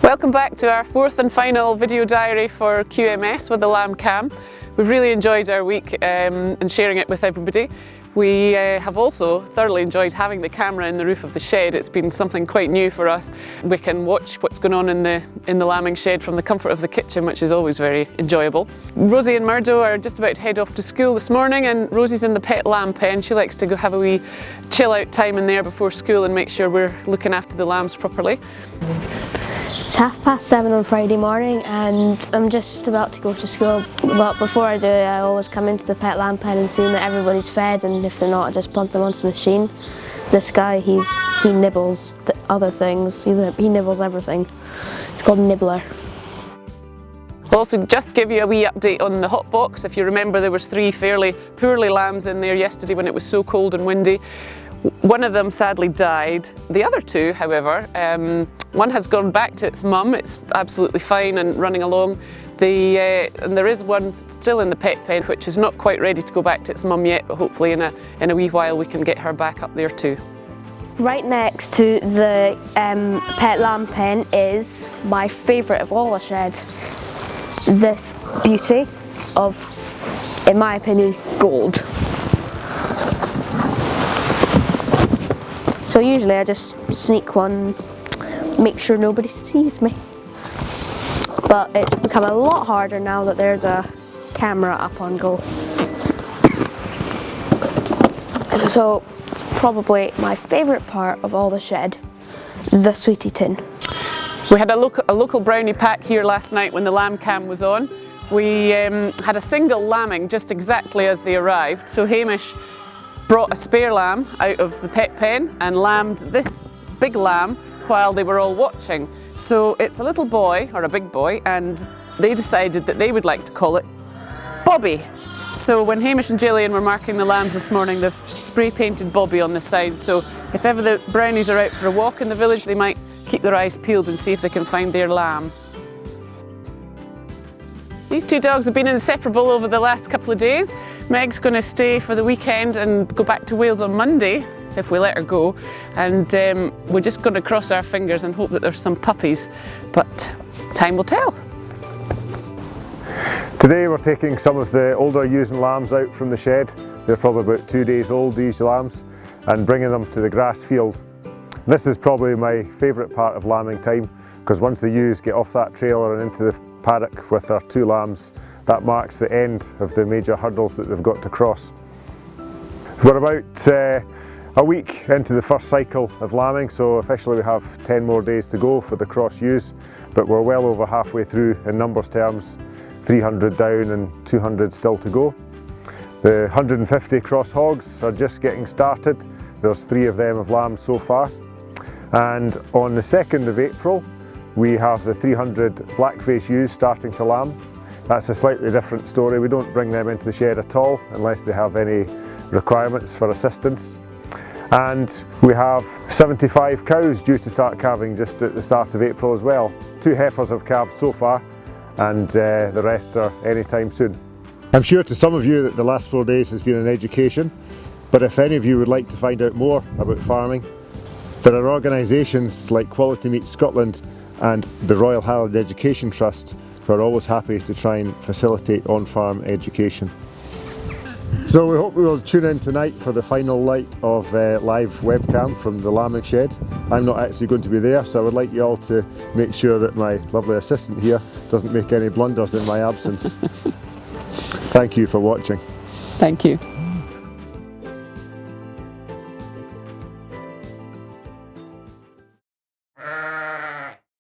Welcome back to our fourth and final video diary for QMS with the Lambcam. We've really enjoyed our week and sharing it with everybody. We have also thoroughly enjoyed having the camera in the roof of the shed. It's been something quite new for us. We can watch what's going on in the lambing shed from the comfort of the kitchen, which is always very enjoyable. Rosie and Murdo are just about to head off to school this morning, and Rosie's in the pet lamb pen. She likes to go have a wee chill out time in there before school and make sure we're looking after the lambs properly. It's 7:30 on Friday morning and I'm just about to go to school, but before I do, I always come into the pet lamb pen and see that everybody's fed, and if they're not, I just plunk them onto the machine. This guy, he nibbles the other things, he nibbles everything. It's called Nibbler. I'll also just give you a wee update on the hot box. If you remember, there was 3 fairly poorly lambs in there yesterday when it was so cold and windy. One of them sadly died. The other 2, however, one has gone back to its mum. It's absolutely fine and running along. And there is one still in the pet pen which is not quite ready to go back to its mum yet, but hopefully in a wee while we can get her back up there too. Right next to the pet lamb pen is my favourite of all the shed. This beauty of, in my opinion, gold. So usually I just sneak one, make sure nobody sees me. But it's become a lot harder now that there's a camera up on go. So it's probably my favourite part of all the shed, the sweetie tin. We had a local brownie pack here last night when the Lambcam was on. We had a single lambing just exactly as they arrived, so Hamish brought a spare lamb out of the pet pen and lambed this big lamb while they were all watching. So it's a little boy, or a big boy, and they decided that they would like to call it Bobby. So when Hamish and Gillian were marking the lambs this morning, they've spray painted Bobby on the side, so if ever the brownies are out for a walk in the village, they might keep their eyes peeled and see if they can find their lamb. These 2 dogs have been inseparable over the last couple of days. Meg's going to stay for the weekend and go back to Wales on Monday, if we let her go. And we're just going to cross our fingers and hope that there's some puppies, but time will tell. Today we're taking some of the older ewes and lambs out from the shed. They're probably about 2 days old, these lambs, and bringing them to the grass field. This is probably my favourite part of lambing time, because once the ewes get off that trailer and into the paddock with our 2 lambs, that marks the end of the major hurdles that they've got to cross. We're about a week into the first cycle of lambing, so officially we have 10 more days to go for the cross ewes, but we're well over halfway through in numbers terms, 300 down and 200 still to go. The 150 cross hogs are just getting started. There's 3 of them have lambed so far, and on the 2nd of April we have the 300 blackface ewes starting to lamb. That's a slightly different story. We don't bring them into the shed at all unless they have any requirements for assistance. And we have 75 cows due to start calving just at the start of April as well. 2 heifers have calved so far, and the rest are anytime soon. I'm sure to some of you that the last 4 days has been an education, but if any of you would like to find out more about farming, there are organisations like Quality Meat Scotland and the Royal Highland Education Trust who are always happy to try and facilitate on-farm education. So we hope we will tune in tonight for the final light of live webcam from the lambing shed. I'm not actually going to be there, so I would like you all to make sure that my lovely assistant here doesn't make any blunders in my absence. Thank you for watching. Thank you.